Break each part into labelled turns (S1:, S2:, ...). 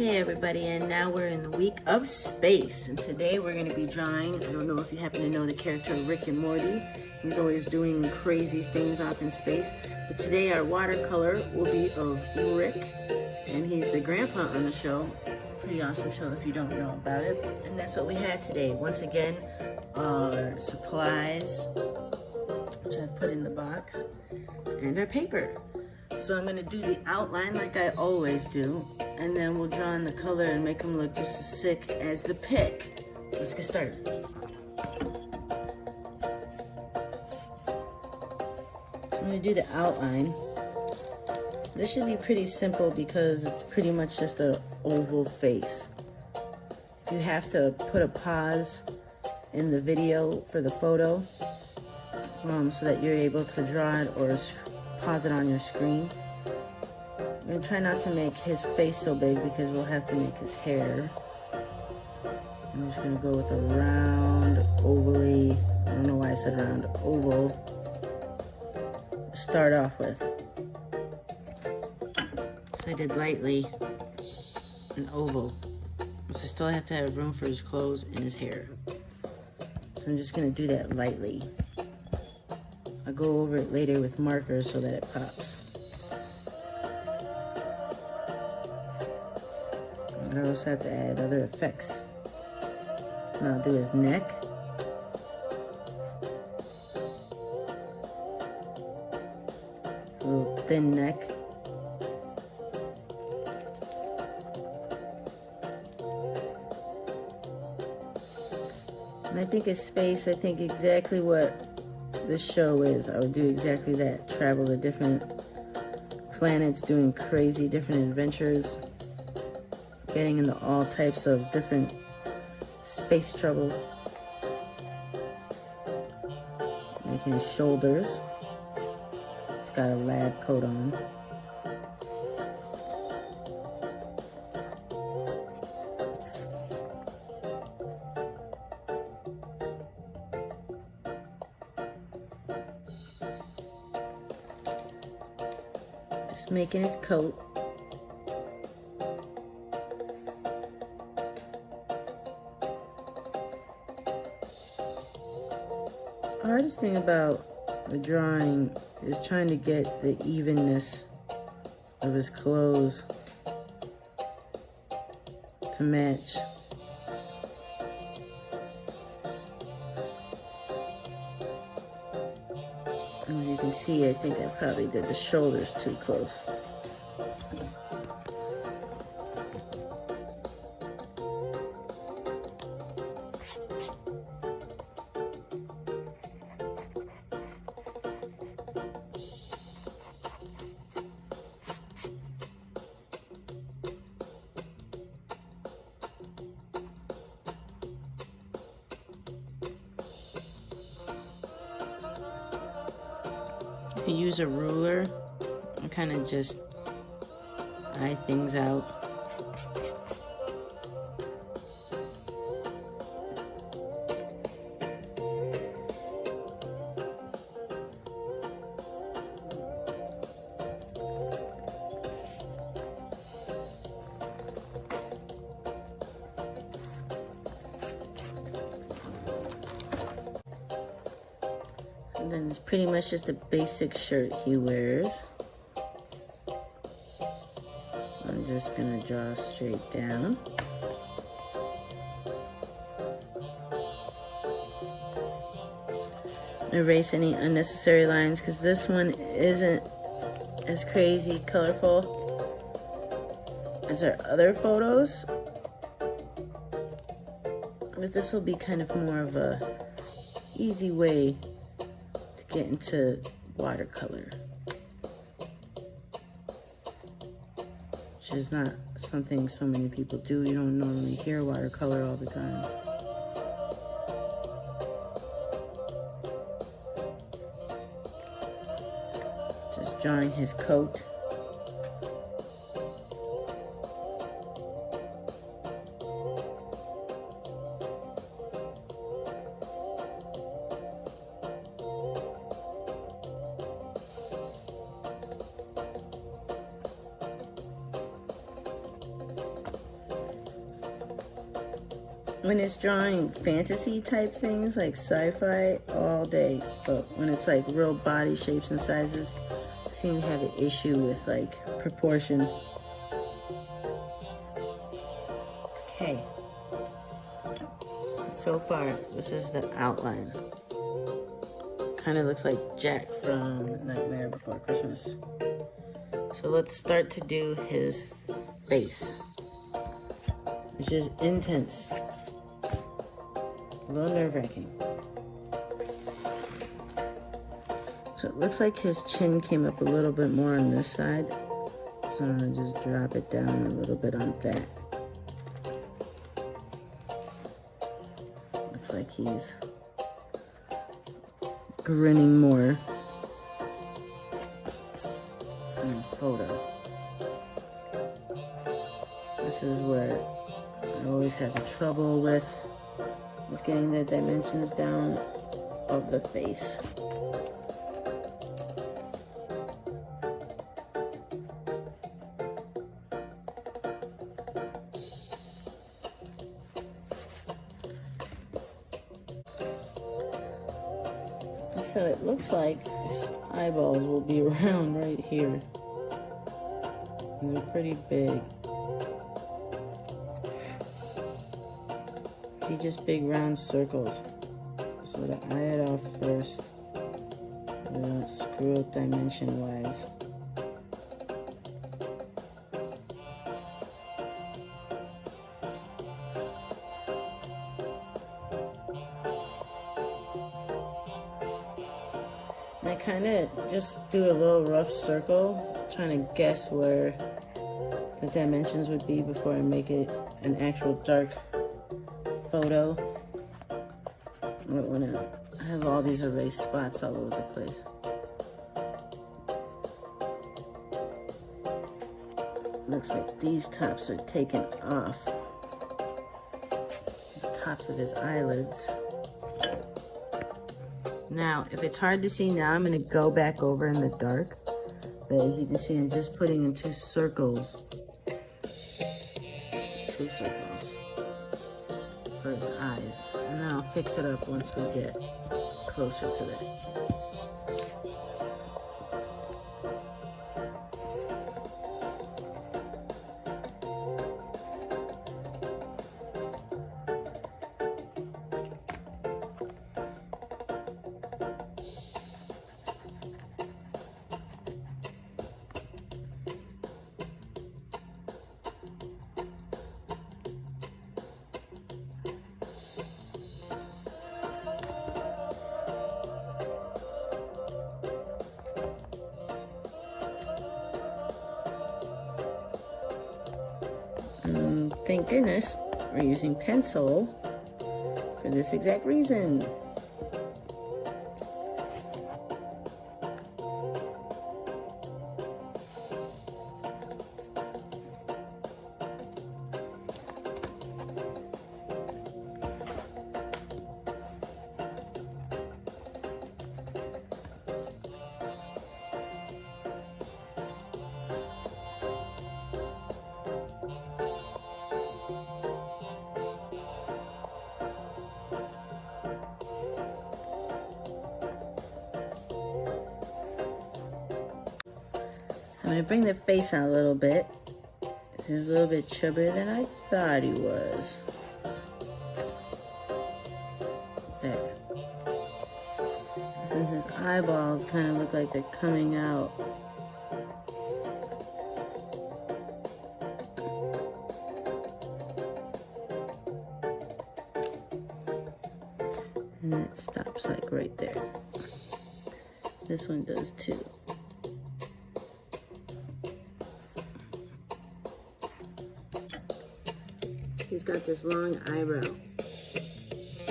S1: Hey everybody, and now we're in the week of space, and today we're going to be drawing, I don't know if you happen to know the character Rick and Morty. He's always doing crazy things off in space, but today our watercolor will be of Rick, and he's the grandpa on the show. Pretty awesome show if you don't know about it. And that's what we had today. Once again, our supplies, which I've put in the box, and our paper. So I'm going to do the outline like I always do, and then we'll draw in the color and make them look just as sick as the pic. Let's get started. So I'm going to do the outline. This should be pretty simple because it's pretty much just an oval face. If you have to put a pause in the video for the photo so that you're able to draw it or pause it on your screen. I'm going to try not to make his face so big because we'll have to make his hair. I'm just going to go with a round, ovally, I don't know why I said round, oval, to start off with. So I did lightly an oval. So I still have to have room for his clothes and his hair. So I'm just going to do that lightly. I'll go over it later with markers so that it pops. I also have to add other effects. And I'll do his neck. A little thin neck. And I think his face, I think exactly what this show is. I would do exactly that. Travel to different planets, doing crazy different adventures, getting into all types of different space trouble, making his shoulders. He's got a lab coat on. Just making his coat. The hardest thing about the drawing is trying to get the evenness of his clothes to match. As you can see, I think I probably did the shoulders too close. You can use a ruler and kind of just eye things out. And then it's pretty much just a basic shirt he wears. I'm just gonna draw straight down. Erase any unnecessary lines because this one isn't as crazy colorful as our other photos. But this will be kind of more of a easy way get into watercolor, which is not something so many people do. You don't normally hear watercolor all the time. Just drawing his coat. when it's drawing fantasy type things like sci-fi, all day. But when it's like real body shapes and sizes, I seem to have an issue with like proportion. Okay. So far, this is the outline. Kind of looks like Jack from Nightmare Before Christmas. So let's start to do his face, which is intense. A little nerve-wracking. So it looks like his chin came up a little bit more on this side. So I'm gonna just drop it down a little bit on that. Looks like he's grinning more in the photo. This is where I always have trouble with getting the dimensions down of the face. So it looks like his eyeballs will be around right here. And they're pretty big. Be just big round circles. So to eye it off first. We don't screw up dimension wise. And I kind of just do a little rough circle, trying to guess where the dimensions would be before I make it an actual dark photo. I don't want to have all these erased spots all over the place. Looks like these tops are taken off. The tops of his eyelids. Now, if it's hard to see now, I'm going to go back over in the dark. But as you can see, I'm just putting in two circles. Two circles for his eyes. And then I'll fix it up once we get closer to that. Thank goodness we're using pencil for this exact reason. I'm going to bring the face out a little bit. He's a little bit chubbier than I thought he was. There. Since his eyeballs kind of look like they're coming out. And it stops like right there. This one does too. He's got this long eyebrow.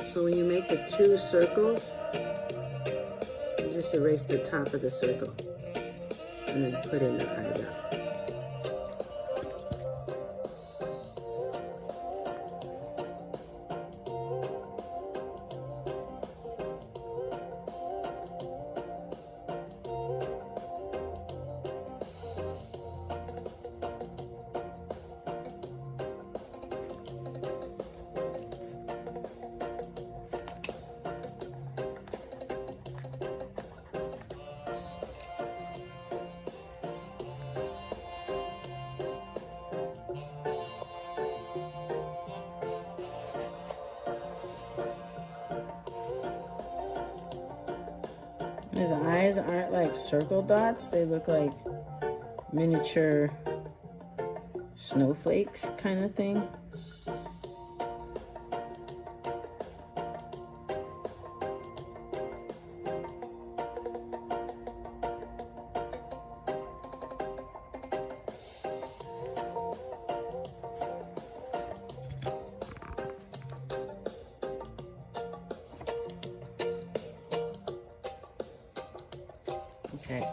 S1: So when you make the two circles, you just erase the top of the circle and then put in the eyebrow. His eyes aren't like circle dots. They look like miniature snowflakes kind of thing. Okay,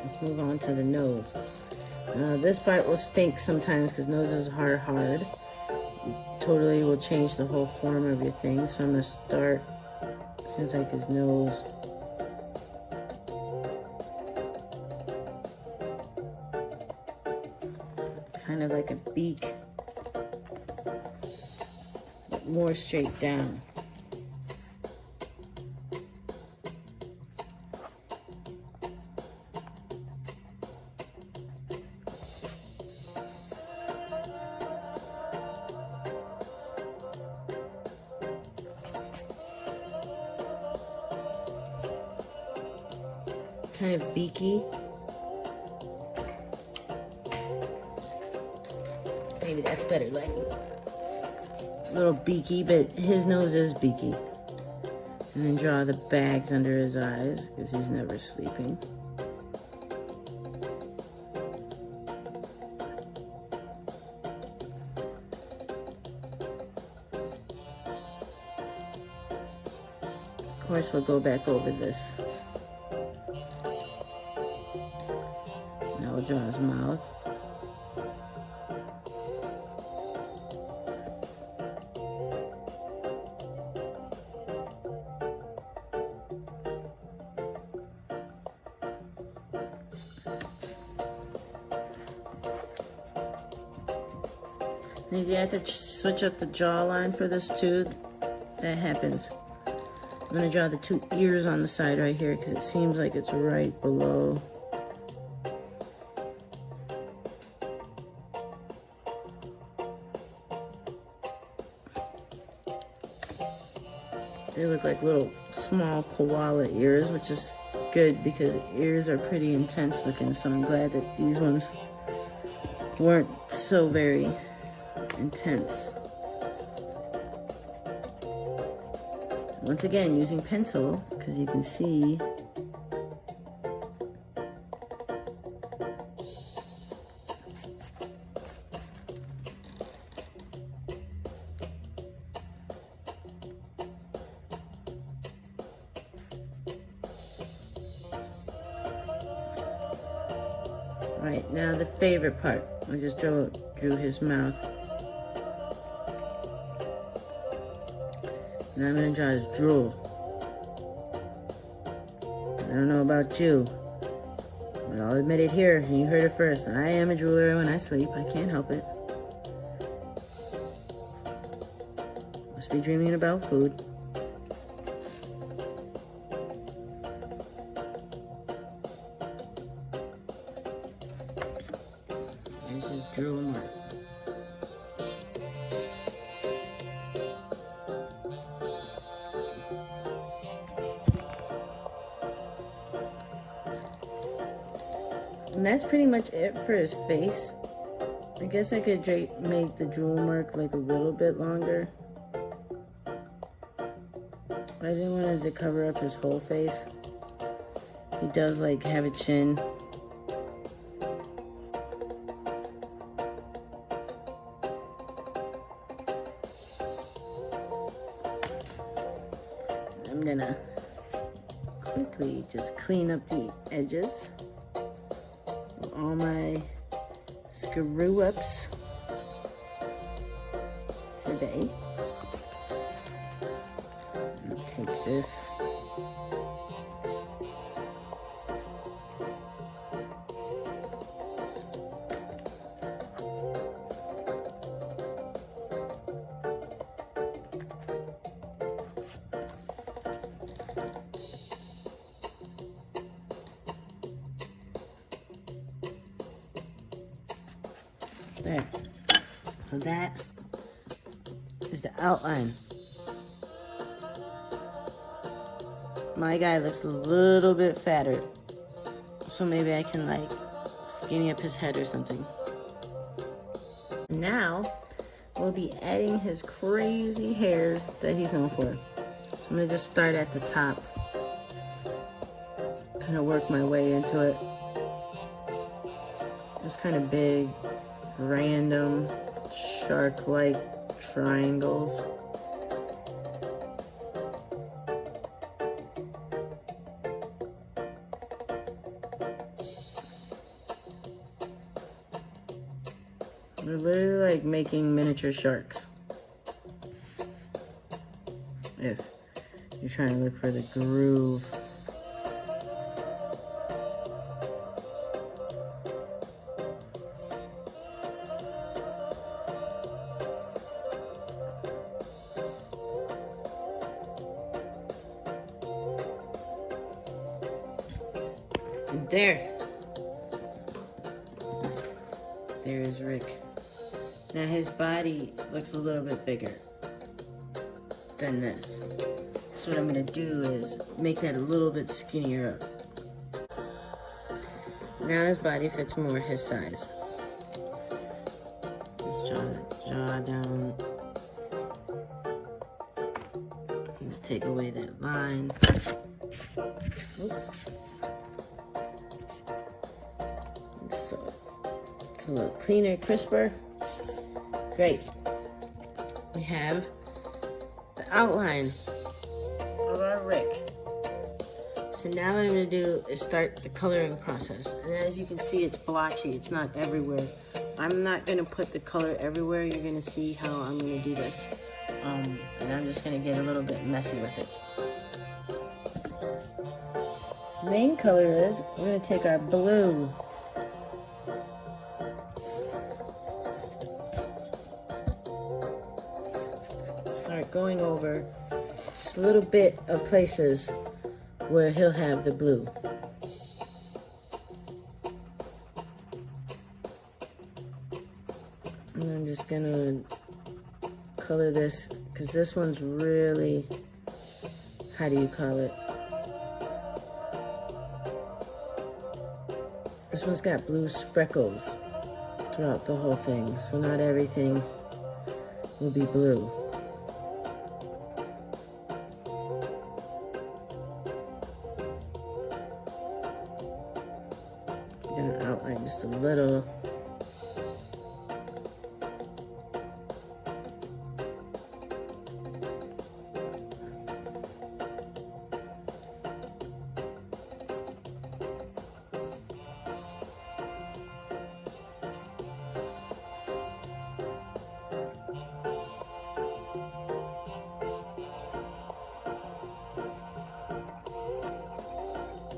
S1: let's move on to the nose. This part will stink sometimes because noses are hard. Totally will change the whole form of your thing. So I'm gonna start, seems like his nose. Kind of like a beak, but more straight down. Kind of beaky. Maybe that's better, like a little beaky, but his nose is beaky. And then draw the bags under his eyes because he's never sleeping. Of course, we'll go back over this. Now we'll draw his mouth. And if you have to switch up the jawline for this too, that happens. I'm gonna draw the two ears on the side right here because it seems like it's right below. They look like little small koala ears, which is good because ears are pretty intense looking, so I'm glad that these ones weren't so very intense. Once again, using pencil, because you can see right now the favorite part. I just drew his mouth. Now I'm gonna draw his drool. I don't know about you, but I'll admit it here, and you heard it first. I am a drooler when I sleep. I can't help it. Must be dreaming about food. There's his drool mark. And that's pretty much it for his face. I guess I could make the drool mark like a little bit longer. I didn't want it to cover up his whole face. He does like have a chin. I'm gonna quickly just clean up the edges. All my screw ups today. I'll take this. There. So that is the outline my guy looks a little bit fatter. So maybe I can like skinny up his head or something. Now, we'll be adding his crazy hair that he's known for. So I'm gonna just start at the top. Kind of work my way into it. Just kind of big, random, shark-like triangles. They're literally like making miniature sharks. If you're trying to look for the groove. And there is Rick. Now his body looks a little bit bigger than this. So what I'm gonna do is make that a little bit skinnier up. Now his body fits more his size. Just jaw down. Let's take away that line. Oop. So it's a little cleaner, crisper. Great. We have the outline of our Rick. So now what I'm going to do is start the coloring process. And as you can see, it's blotchy. It's not everywhere. I'm not going to put the color everywhere. You're going to see how I'm going to do this. And I'm just going to get a little bit messy with it. Main color is, we're going to take our blue. Start going over just a little bit of places where he'll have the blue. And I'm just gonna color this because this one's really, how do you call it? This one's got blue speckles throughout the whole thing, so not everything will be blue. I'm gonna outline just a little.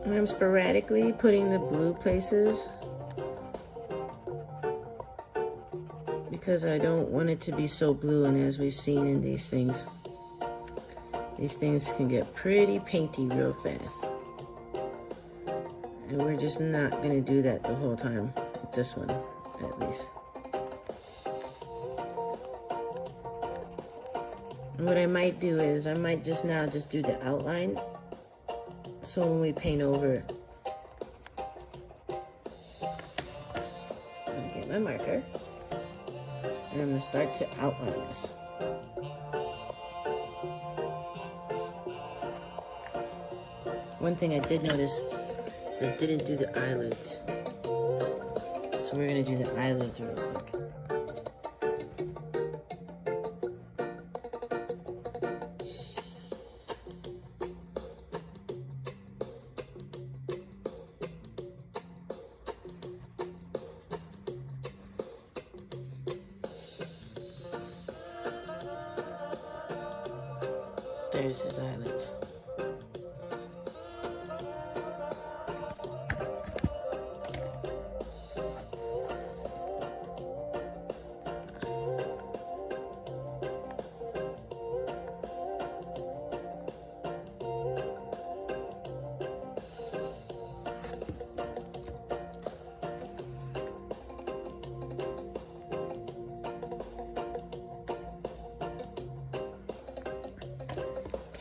S1: I'm sporadically putting the blue places because I don't want it to be so blue, and as we've seen in these things can get pretty painty real fast. And we're just not going to do that the whole time with this one, at least. And what I might do is I might just do the outline. So when we paint over it, I'm gonna get my marker and I'm gonna start to outline this. One thing I did notice is I didn't do the eyelids. So we're gonna do the eyelids real quick. There's his eyelids.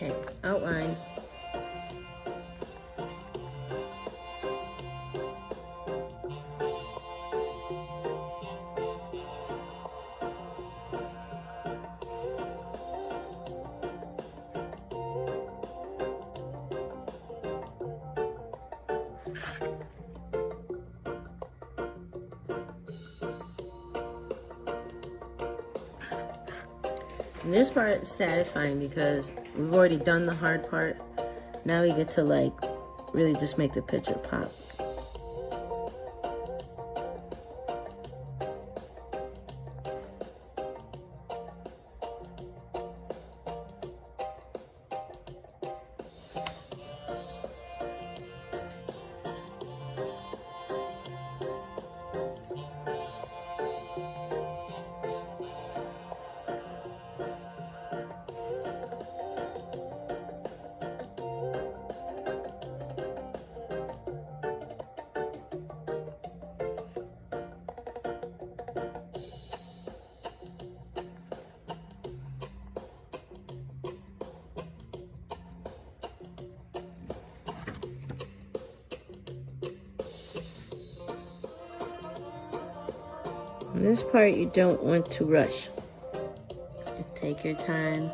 S1: Okay, outline. And this part is satisfying because we've already done the hard part. Now we get to like really just make the picture pop. On this part, you don't want to rush. Just take your time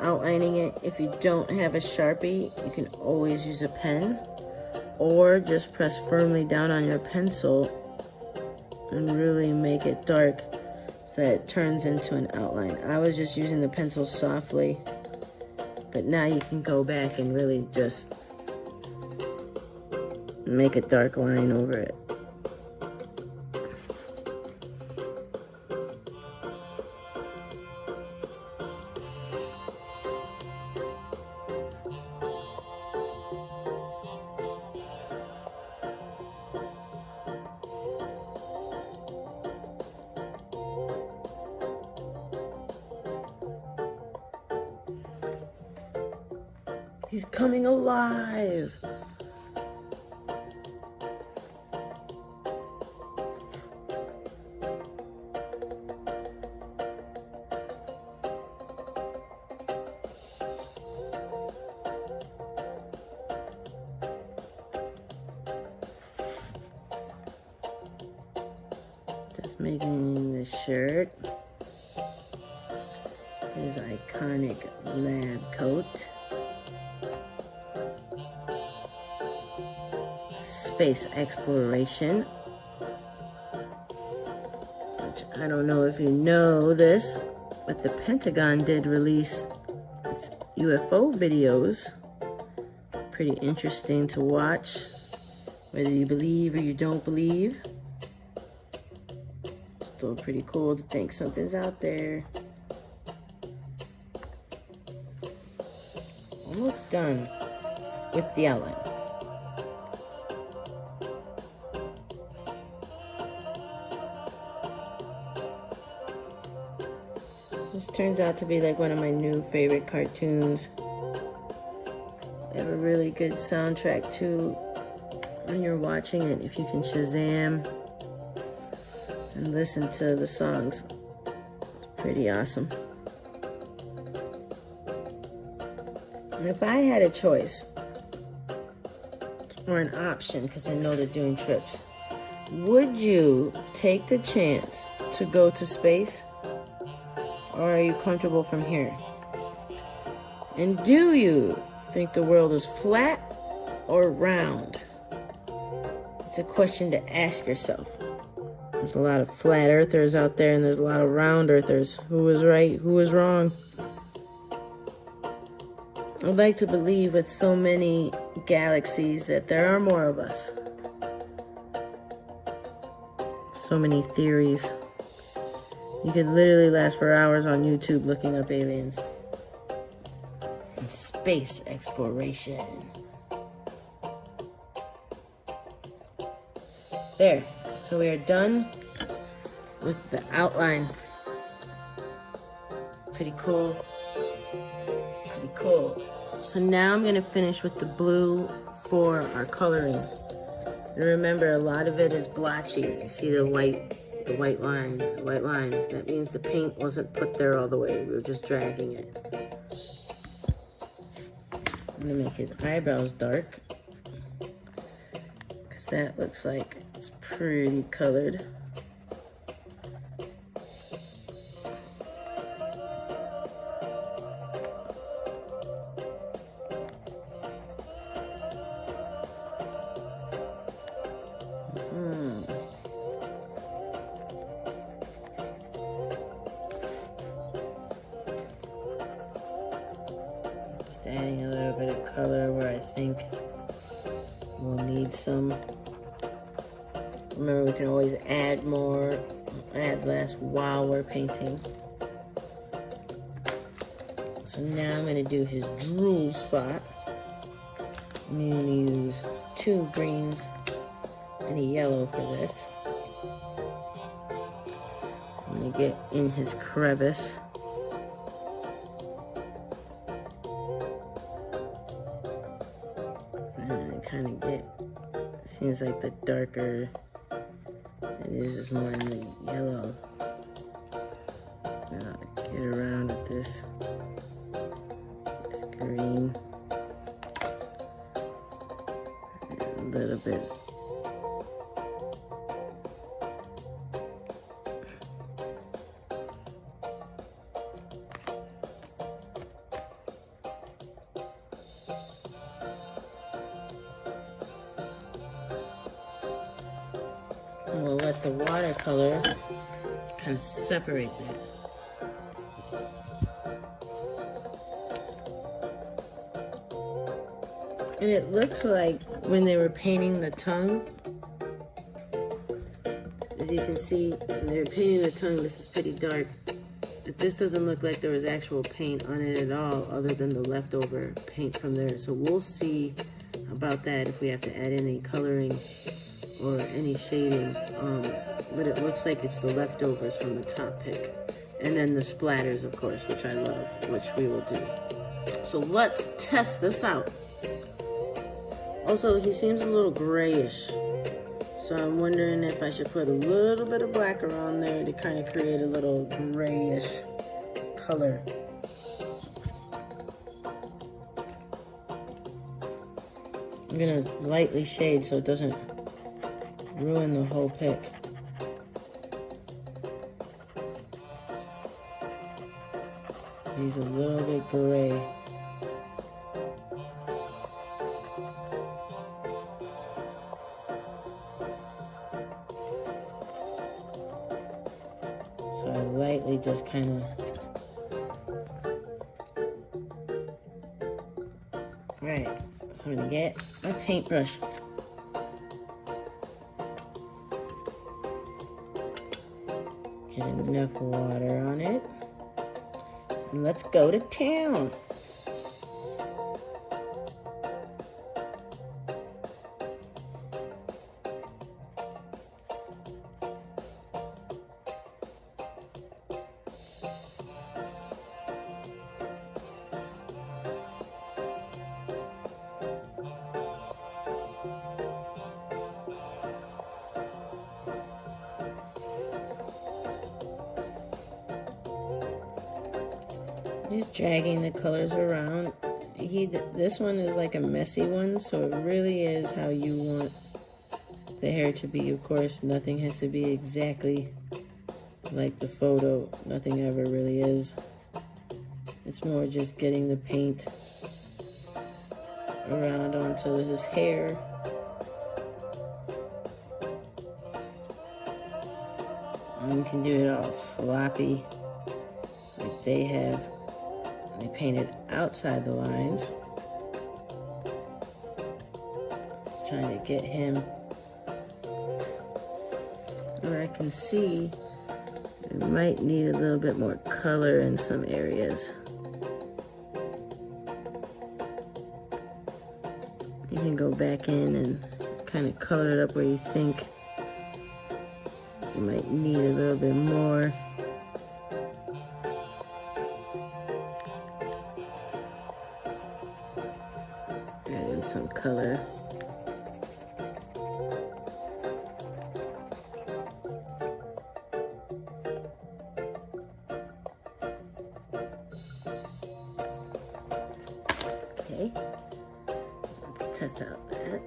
S1: outlining it. If you don't have a Sharpie, you can always use a pen, or just press firmly down on your pencil and really make it dark so that it turns into an outline. I was just using the pencil softly, but now you can go back and really just make a dark line over it. He's coming alive. Just making the shirt his iconic lab coat. Space exploration, which I don't know if you know this, but the Pentagon did release its UFO videos. Pretty interesting to watch, whether you believe or you don't believe. Still pretty cool to think something's out there. Almost done with the outline. This turns out to be like one of my new favorite cartoons. They have a really good soundtrack too when you're watching it, if you can Shazam and listen to the songs. It's pretty awesome. And if I had a choice or an option, because I know they're doing trips, would you take the chance to go to space? Or are you comfortable from here? And do you think the world is flat or round? It's a question to ask yourself. There's a lot of flat earthers out there, and there's a lot of round earthers. Who is right? Who is wrong? I'd like to believe with so many galaxies that there are more of us. So many theories. You could literally last for hours on YouTube looking up aliens. And space exploration. There. So we are done with the outline. Pretty cool. Pretty cool. So now I'm going to finish with the blue for our coloring. And remember, a lot of it is blotchy. You see the white lines, That means the paint wasn't put there all the way. We were just dragging it. I'm gonna make his eyebrows dark, because that looks like it's pretty colored. Just adding a little bit of color where I think we'll need some. Remember, we can always add more, add less while we're painting. So now I'm gonna do his drool spot. I'm gonna use 2 greens and a yellow for this. I'm gonna get in his crevice. And I kind of get, seems like the darker it is more in the yellow. Now get around with this green. And a little bit. And we'll let the watercolor kind of separate that. And it looks like when they were painting the tongue, as you can see, when they were painting the tongue, this is pretty dark. But this doesn't look like there was actual paint on it at all, other than the leftover paint from there. So we'll see about that if we have to add any coloring or any shading. But it looks like it's the leftovers from the top pick. And then the splatters, of course, which I love, which we will do. So let's test this out. Also, he seems a little grayish. So I'm wondering if I should put a little bit of black around there to kind of create a little grayish color. I'm gonna lightly shade so it doesn't ruin the whole pick. He's a little bit gray. So I lightly just kind of... Right, so I'm gonna get my paintbrush. Get enough water on it. And let's go to town. Just dragging the colors around. This one is like a messy one, so it really is how you want the hair to be. Of course, nothing has to be exactly like the photo. Nothing ever really is. It's more just getting the paint around onto his hair. And you can do it all sloppy like they have. They painted outside the lines. Just trying to get him where I can see it might need a little bit more color in some areas. You can go back in and kind of color it up where you think you might need a little bit more. Add some color. Okay, let's test out that.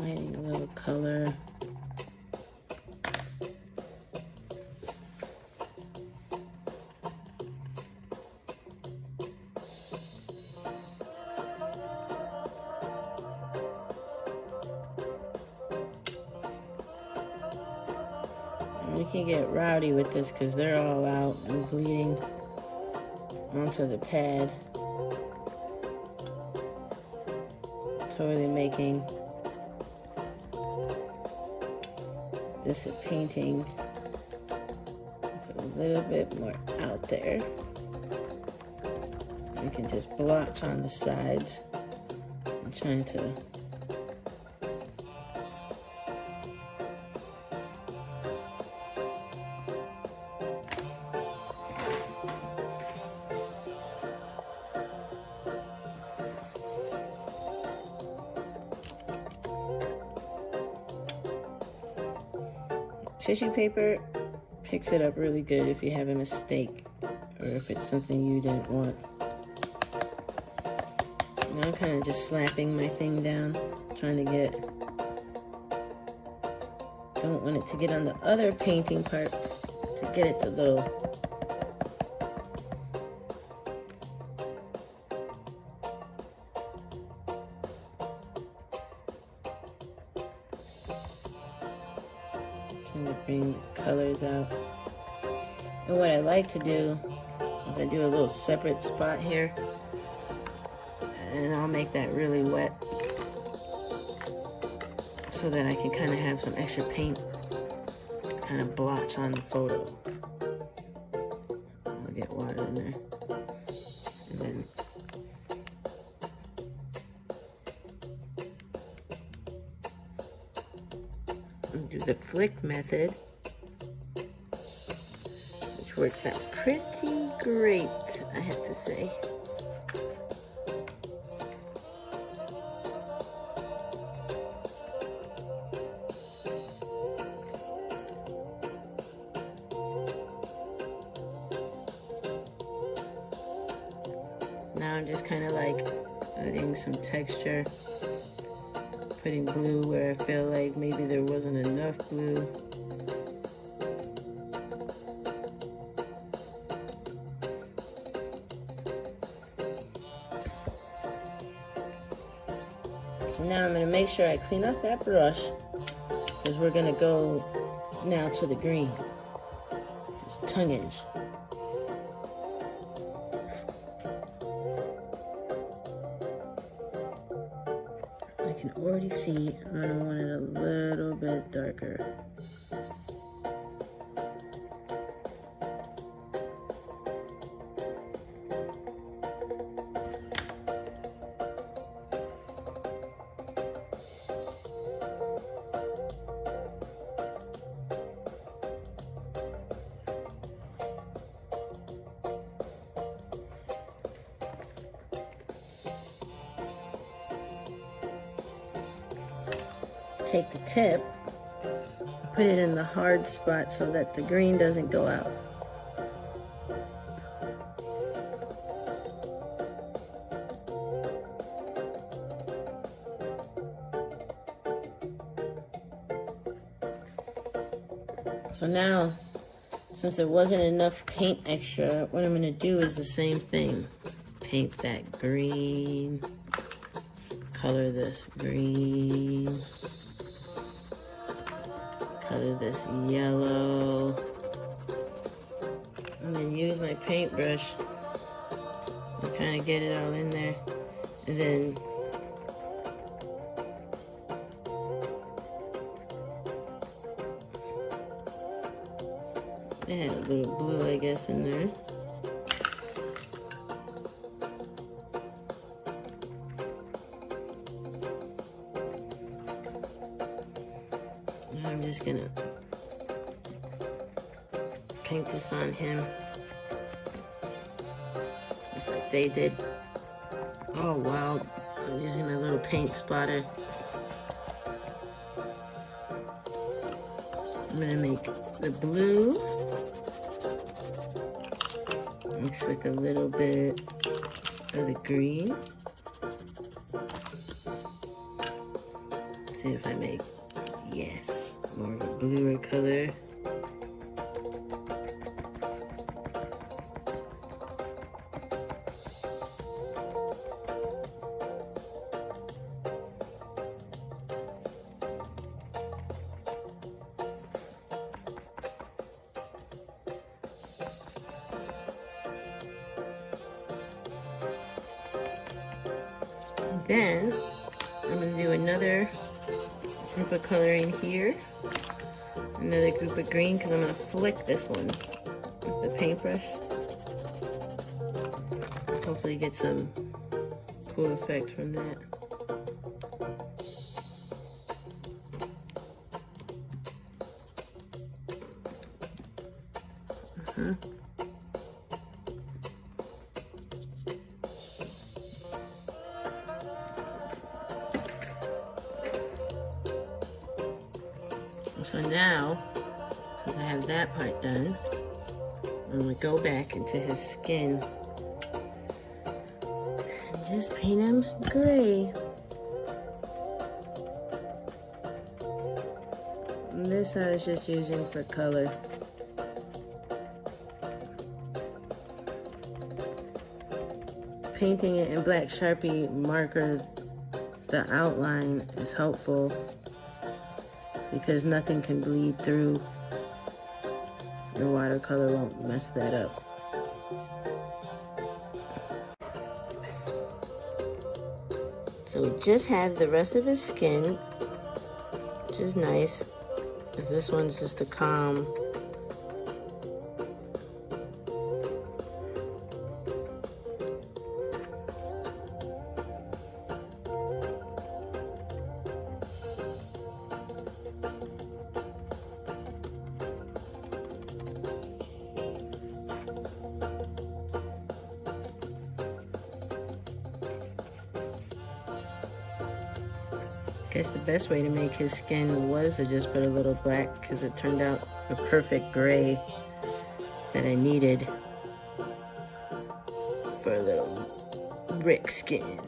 S1: Adding a little color. We can get rowdy with this because they're all out and bleeding onto the pad. Totally making this a painting that's a little bit more out there. You can just blotch on the sides. I'm trying to tissue paper picks it up really good if you have a mistake or if it's something you didn't want. Now I'm kind of just slapping my thing down, trying to get, don't want it to get on the other painting part to get it to go. Trying to bring the colors out. And what I like to do is I do a little separate spot here, and I'll make that really wet so that I can kind of have some extra paint kind of blotch on the photo. I'll get water in there. And then do the flick method, which works out pretty great, I have to say. Now I'm just kind of like adding some texture, putting blue where I feel like maybe there wasn't enough blue. So now I'm going to make sure I clean off that brush because we're going to go now to the green. It's tongue-edge. I can already see I'm going to want it a little bit darker. Take the tip, put it in the hard spot so that the green doesn't go out. So now, since there wasn't enough paint extra, what I'm going to do is the same thing. Paint that green, color this green, color this yellow, and then use my paintbrush and kind of get it all in there, and then add a little blue, I guess, in there. And I'm just gonna paint this on him, just like they did. Oh wow, I'm using my little paint spotter. I'm gonna make the blue mix with a little bit of the green. See if I make, yes, more of a bluer color. Then I'm going to do another group of coloring here, another group of green, because I'm going to flick this one with the paintbrush. Hopefully get some cool effect from that. So now, since I have that part done, I'm gonna go back into his skin and just paint him gray. And this I was just using for color. Painting it in black Sharpie marker, the outline is helpful because nothing can bleed through. Your watercolor won't mess that up. So we just have the rest of his skin, which is nice, because this one's just a calm. I guess the best way to make his skin was to just put a little black, because it turned out the perfect gray that I needed for a little Rick skin.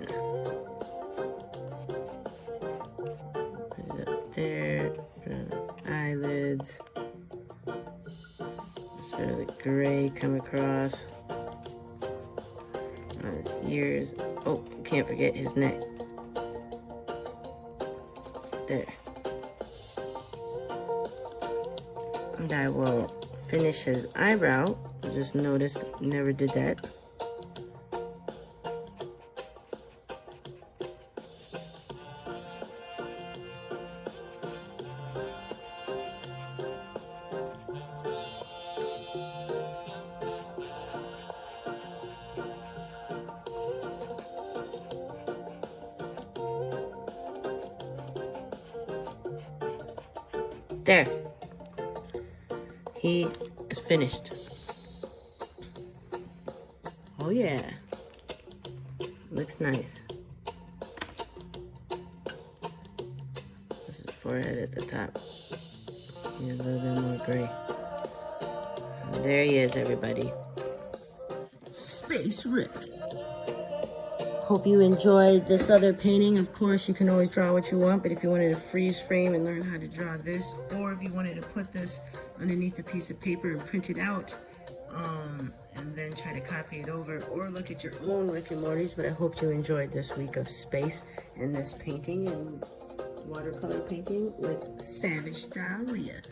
S1: Put it up there, eyelids, sort of the gray come across on his ears. Oh, can't forget his neck. There. And I will finish his eyebrow. I just noticed, never did that. There. He is finished. Oh yeah. Looks nice. This is forehead at the top. Yeah, a little bit more gray. And there he is, everybody. Space Rick. Hope you enjoyed this other painting. Of course, you can always draw what you want, but if you wanted to freeze frame and learn how to draw this, or if you wanted to put this underneath a piece of paper and print it out, and then try to copy it over, or look at your own Rick and Morty's. But I hope you enjoyed this week of space and this painting and watercolor painting with Savage Style Leah.